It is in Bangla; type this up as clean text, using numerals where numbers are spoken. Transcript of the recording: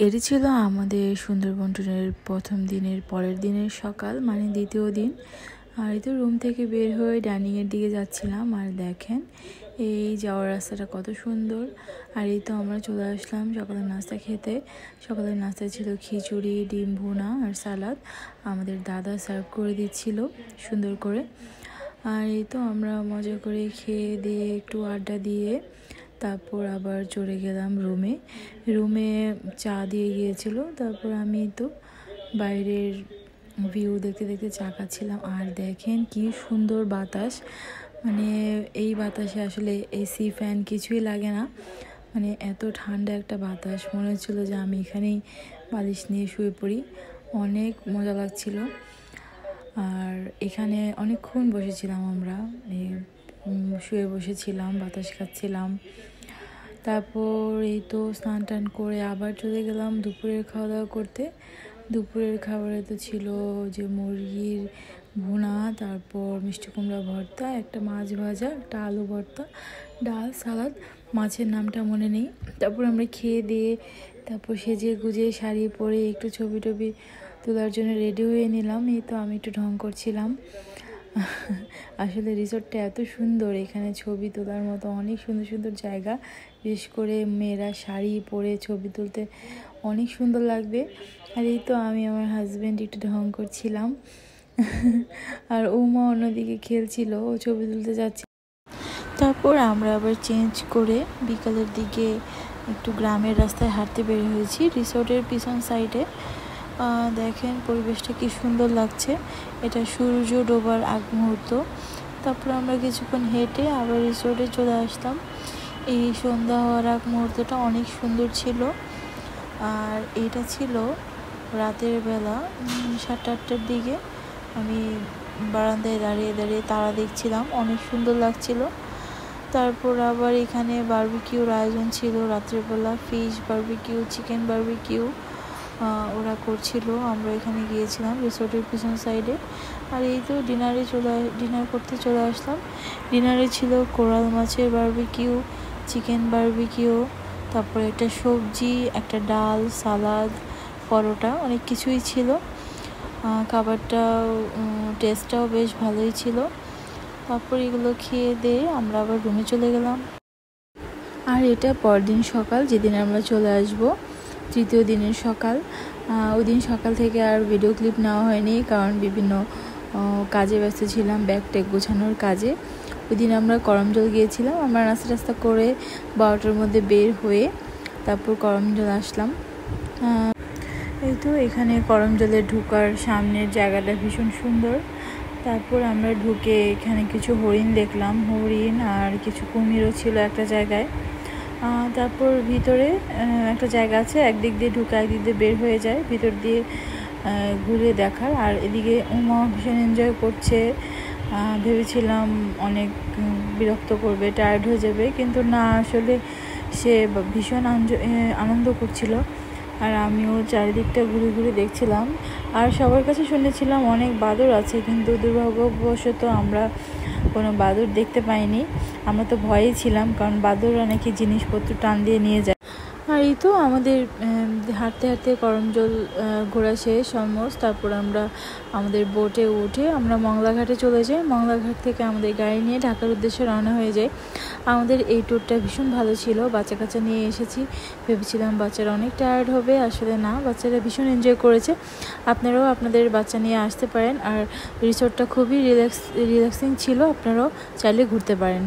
এটি ছিল আমাদের সুন্দরবন ট্যুরের প্রথম দিনের পরের দিনের সকাল, মানে দ্বিতীয় দিন। আর এই তো রুম থেকে বের হয়ে ডাইনিংয়ের দিকে যাচ্ছিলাম, আর দেখেন এই যাওয়ার রাস্তাটা কত সুন্দর। আর এই তো আমরা চলে আসলাম সকালের নাস্তা খেতে। সকালের নাস্তায় ছিল খিচুড়ি, ডিম ভুনা আর সালাদ। আমাদের দাদা সার্ভ করে দিচ্ছিল সুন্দর করে। আর এই তো আমরা মজা করে খেয়ে দিয়ে একটু আড্ডা দিয়ে তারপর আবার চলে গেলাম রুমে চা দিয়ে গিয়েছিল। তারপর আমি তো বাইরের ভিউ দেখতে দেখতে চা খাচ্ছিলাম। আর দেখেন কি সুন্দর বাতাস, মানে এই বাতাসে আসলে এসি ফ্যান কিছুই লাগে না, মানে এত ঠান্ডা একটা বাতাস। মনে হচ্ছিল যে আমি এখানেই বালিশ নিয়ে শুয়ে পড়ি, অনেক মজা লাগছিল। আর এখানে অনেকক্ষণ বসেছিলাম আমরা, শুয়ে বসেছিলাম, বাতাস খাচ্ছিলাম। তারপর এই তো স্নান টান করে আবার চলে গেলাম দুপুরের খাওয়া দাওয়া করতে। দুপুরের খাবারে তো ছিল যে মুরগির ভুনা, তারপর মিষ্টি কুমড়া ভর্তা, একটা মাছ ভাজা, একটা আলু ভর্তা, ডাল, সালাদ, মাছের নামটা মনে নেই। তারপর আমরা খেয়ে দিয়ে তারপর সেজে গুজে শাড়ি পরে একটু ছবি টবি তোলার জন্য রেডি হয়ে নিলাম। এই তো আমি একটু ঢং করছিলাম। আসলে রিসোর্টটা এত সুন্দর, এখানে ছবি তোলার মতো অনেক সুন্দর সুন্দর জায়গা। বিশেষ করে মেয়েরা শাড়ি পরে ছবি তুলতে অনেক সুন্দর লাগবে। আর এই তো আমি আমার হাজব্যান্ড একটু ঢং করছিলাম, আর মা অন্যদিকে খেলছিল, ও ছবি তুলতে যাচ্ছে। তারপর আমরা আবার চেঞ্জ করে বিকালের দিকে একটু গ্রামের রাস্তায় হাঁটতে বের হয়েছি রিসোর্টের পিছন সাইডে। দেখেন পরিবেশটা কি সুন্দর লাগছে, এটা সূর্য ডোবার আগ মুহূর্ত। তারপর আমরা কিছুক্ষণ হেঁটে আবার রিসোর্টে চলে আসলাম। এই সন্ধ্যা হওয়ার আগ মুহূর্তটা অনেক সুন্দর ছিল। আর এটা ছিল রাতের বেলা 7-8টার দিকে। আমি বারান্দায় দাঁড়িয়ে দাঁড়িয়ে তারা দেখছিলাম, অনেক সুন্দর লাগছিল। তারপর আবার এখানে বারবিকিউর আয়োজন ছিল রাত্রেবেলা, ফিশ বারবিকিউ, চিকেন বারবিকিউ ওরা করছিল। আমরা এখানে গিয়েছিলাম রিসোর্টের পিছন সাইডে। আর এই তো ডিনার করতে চলে আসলাম। ডিনারে ছিল কোরাল মাছের বারবিকিউ, চিকেন বারবিকিউ, তারপরে একটা সবজি, একটা ডাল, সালাদ, পরোটা, অনেক কিছুই ছিল। খাবারটাও টেস্টটাও বেশ ভালোই ছিল। তারপর এগুলো খেয়ে দিয়ে আমরা আবার রুমে চলে গেলাম। আর এটা পরদিন সকাল, যেদিন আমরা চলে আসব, তৃতীয় দিনের সকাল। ওই দিন সকাল থেকে আর ভিডিও ক্লিপ নেওয়া হয়নি, কারণ বিভিন্ন কাজে ব্যস্ত ছিলাম, ব্যাগ ট্যাগ গোছানোর কাজে। ওই দিন আমরা করমজল গিয়েছিলাম। আমরা রাস্তা করে 12টার মধ্যে বের হয়ে তারপর করমজল আসলাম। এই তো এখানে করমজলে ঢোকার সামনের জায়গাটা ভীষণ সুন্দর। তারপর আমরা ঢুকে এখানে কিছু হরিণ দেখলাম, হরিণ আর কিছু কুমিরও ছিল একটা জায়গায়। তারপর ভিতরে একটা জায়গা আছে, একদিক দিয়ে ঢুকে একদিক দিয়ে বের হয়ে যায়, ভিতর দিয়ে ঘুরে দেখার। আর এদিকে উমা ভীষণ এনজয় করছে। ভেবেছিলাম অনেক বিরক্ত করবে, টায়ার্ড হয়ে যাবে, কিন্তু না, আসলে সে ভীষণ আনন্দ করছিল। আর আমিও চারিদিকটা ঘুরে ঘুরে দেখছিলাম। আর সবার কাছে শুনেছিলাম অনেক বাদর আছে, কিন্তু দুর্ভাগ্যবশত আমরা কোনো বাদর দেখতে পাইনি। আমরা তো ভয়েই ছিলাম, কারণ বাদররা নাকি জিনিসপত্র টান দিয়ে নিয়ে যায়। আর এই তো আমাদের হাঁটতে হাঁটতে করমজল ঘোরা শেষ অলমোস্ট। তারপর আমরা আমাদের বোটে উঠে আমরা মংলাঘাটে চলে যাই। মংলাঘাট থেকে আমাদের গাড়ি নিয়ে ঢাকার উদ্দেশ্যে রওনা হয়ে যায়। আমাদের এই ট্যুরটা ভীষণ ভালো ছিল। বাচ্চা কাচ্চা নিয়ে এসেছি, ভেবেছিলাম বাচ্চারা অনেক টায়ার্ড হবে, আসলে না, বাচ্চারা ভীষণ এনজয় করেছে। আপনারাও আপনাদের বাচ্চা নিয়ে আসতে পারেন। আর রিসোর্টটা খুবই রিল্যাক্সিং ছিল, আপনারাও চাইলে ঘুরতে পারেন।